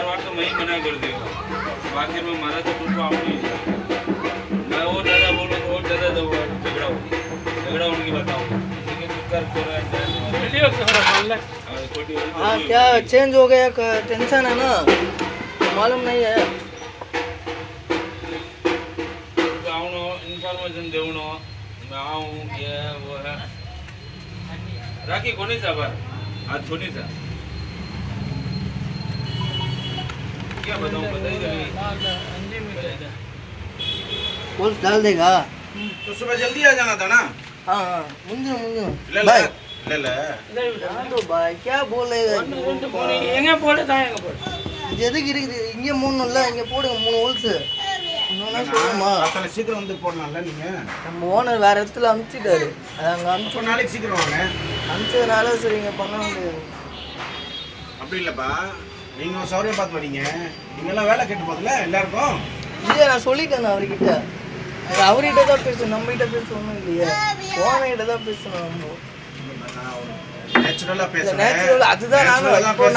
बार तो मैं ही मना कर देगा, बाकी में मारा तो तुमको आओ नहीं, मैं और ज़्यादा बोलूँ तो और ज़्यादा झगड़ा उनकी बताओ, ठीक है? कर वीडियो क्यों बोल रहा? हाँ क्या चेंज हो गया, टेंशन है ना, मालूम नहीं है। आओ इन्फॉर्मेशन दो ना, मैं आऊँ ये वो है। राखी कोनी सा बार आज कोनी सा क्या बताऊँ, बताइए बोल डाल देगा तो सुबह जल्दी आ जाना था ना। हाँ हाँ मुझे ले ले ले ले तो भाई क्या बोलेगा எங்க போடுதா எங்க போடு எதுக்கு இருக்குது இங்கே 3 இல்ல இங்கே போடுங்க 3 ஹோல்ஸ் இன்னொன்னா சொல்லுமா அத்தனை சீக்கிரம் வந்து போடலாம்ல நீங்க. நம்ம ஓனர் வேற இடத்துல அனுப்பிச்சிட்டாரு, அது அங்கே இப்போ நாளைக்கு சீக்கிரம் வாங்க. அனுப்பிச்சதுனால சரிங்க பண்ண முடியாது. அப்படி இல்லைப்பா, நீங்கள் ஒரு சௌரியம் பார்த்து வரீங்க, நீங்களாம் வேலை கேட்டு போதில்ல எல்லாருக்கும். இல்லையா நான் சொல்லிட்டேன் அவர்கிட்ட, அவர்கிட்ட தான் பேசணும், நம்மகிட்ட பேச ஒன்றும் இல்லையே, ஓனர்கிட்ட தான் பேசணும். நம்ம நேச்சுரலாக பேசுகிறேன், நேச்சுரல் அதுதான்.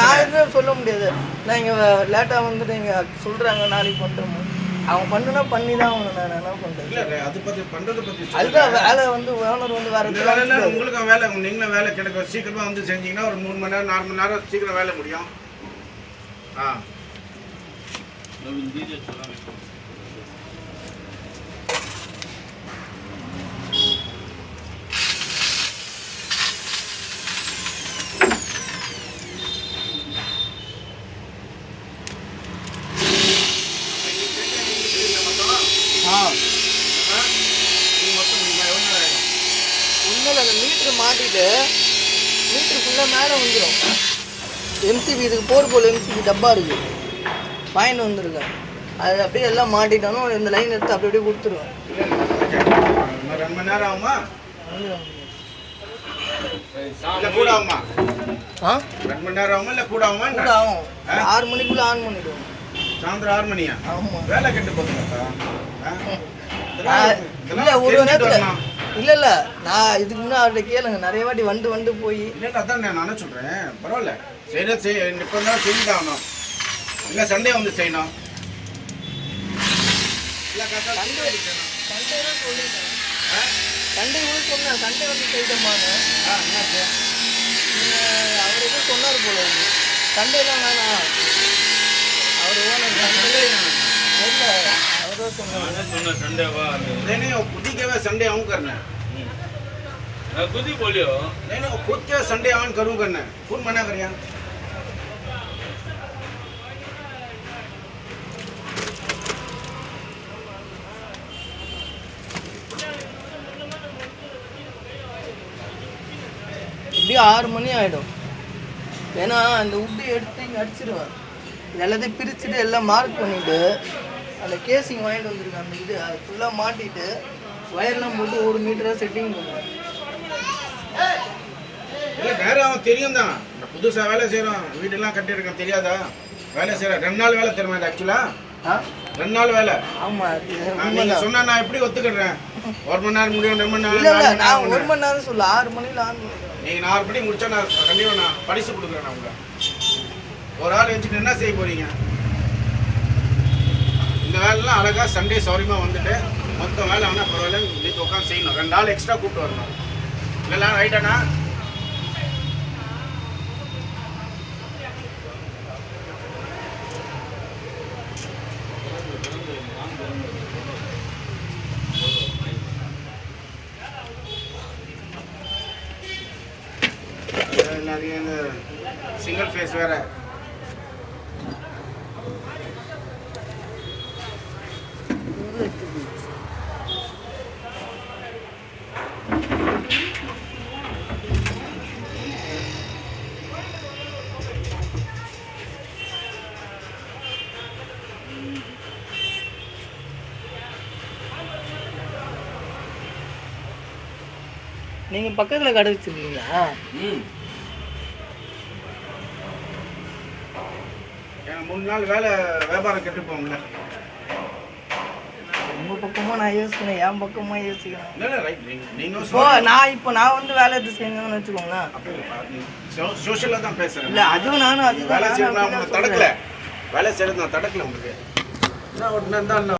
நான் எதுவும் சொல்ல முடியாது, நான் இங்கே லேட்டாக வந்துட்டு இங்கே சொல்கிறாங்க நாளைக்கு பண்ணுறோம், அவங்க பண்ணுனா பண்ணி தான் ஆகணும். நான் என்ன பண்ணுறது இல்லை அது பற்றி பண்ணுறதை பற்றி அதுதான் வேலை வந்து ஓனர் வந்து வேறு உங்களுக்கு வேலை, நீங்களும் வேலை கிடைக்கும், சீக்கிரமாக வந்து செஞ்சீங்கன்னா ஒரு 3 மணி நேரம் 4 மணி நேரம் சீக்கிரம் வேலை முடியும். ஆ உண்மையில் அந்த மீட்ரு மாட்டிட்டு மீட்ரு ஃபுல்லாக மேலே வந்துடும். எம்சிபி இதுக்கு போல் எம்சிபி டப்பா இருக்குது, பாயிண்ட் வந்துருக்கேன், அது அப்படியே எல்லாம் மாட்டிட்டாலும் இந்த லைன் எடுத்து அப்படி அப்படியே கொடுத்துருவேன். 2 மணி நேரம் ஆகுமா? இல்லை கூட ஆகுமா? ஆ 2 மணி நேரம் ஆகுமா இல்லை கூட ஆகுமா? கூட ஆகும், 6 மணிக்குள்ளே ஆன் பண்ணிவிடுவோம். சாயந்தரம் 6 மணியா? ஆமாம் வேலை கெட்டு போதுங்கக்கா. இல்லை ஒரு நேரத்தில் இல்லை இல்லை நான் இதுக்கு முன்னே அவர்கிட்ட கேளுங்க, நிறைய வாட்டி வந்து போய் இல்லை அதான் நான் என்ன சொல்கிறேன், பரவாயில்ல செய்யணும், இப்போ தான் செஞ்சுட்டு ஆகணும், இல்லை சண்டே வந்து செய்யணும். இல்லை சண்டே தான் சொல்லிட்டேன், சண்டே கூட சொன்னேன், சண்டே வந்து செய்தோம்மாங்க. அவர் எதுவும் சொன்னார் போல இருக்கு, சண்டேலாம் வேணாம், அவர் ஓனர் சண்டே இல்லை அவர் சொன்னார் संडे नहीं खुद ही के संडे ऑन करना है, खुद ही बोलियो नहीं खुद के संडे ऑन करूँ करना है, कौन मना कर यार? இப்படியும் 6 மணி ஆகிடும், ஏன்னா அந்த உட்டு எடுத்து இங்கே அடிச்சிடுவேன், இது எல்லாத்தையும் பிரிச்சுட்டு எல்லாம் மார்க் பண்ணிவிட்டு அந்த கேசிங் வாங்கிட்டு வந்துருக்கேன், அந்த இது அது ஃபுல்லாக மாட்டிட்டு வயர்லாம் போட்டு 1 மீட்டராக செட்டிங் பண்ணுவேன். இல்லை நேரம் அவன் தெரியும் தான், புதுசாக வேலை செய்கிறோம், வீடெல்லாம் கட்டியிருக்கேன் தெரியாதா? வேலை செய்கிறேன் 2 நாள் வேலை தெரியுமா? இது ஆக்சுவலாக 2 நாள் வேலை. ஆமாம் நீங்கள் சொன்னால் நான் எப்படி ஒத்துக்கிடுறேன்? 1 மணி நேரம் முடியும், 2 மணி நேரம். இல்லை நான் 1 மணி நேரம் சொல்ல 6 மணியில் ஆன் பண்ணிடுவேன். நீங்கள் 4 மணி முடிச்சா நான் கண்டிப்பாக நான் பரிசு கொடுக்குறேன். நான் உங்களை ஒரு ஆள் வச்சுட்டு என்ன செய்ய போகிறீங்க? இந்த வேலைலாம் அழகாக சண்டே சௌரியமாக வந்துட்டு மொத்தம் வேலை ஆனால் பரவாயில்ல, வீட்டு உட்காந்து செய்யணும், 2 ஆள் எக்ஸ்ட்ரா கூப்பிட்டு வரணும், இல்லைண்ணா ரைட்டாண்ணா? எல்லாரையும் இந்த சிங்கிள் ஃபேஸ் வேறு. நீங்கள் பக்கத்தில் கடை வச்சுருக்கீங்களா? ஏன்னா 3 நாள் வேலை வியாபாரம் கெட்டு போங்கள. உங்கள் பக்கமாக நான் யோசிக்கணும், என் பக்கமாக யோசிக்கணும். இல்லை ரைட், நீங்கள் நான் வந்து வேலை எடுத்து செய்யணும்னு வச்சுக்கோங்களேன். சோஷியலாக தான் பேசுகிறேன். இல்லை அதுவும் நானும் வேலை செய்யணும், நான் உங்களை தடுக்கல, வேலை செய்கிறது நான் தடக்கல உங்களுக்கு என்ன ஒன்று இருந்தால்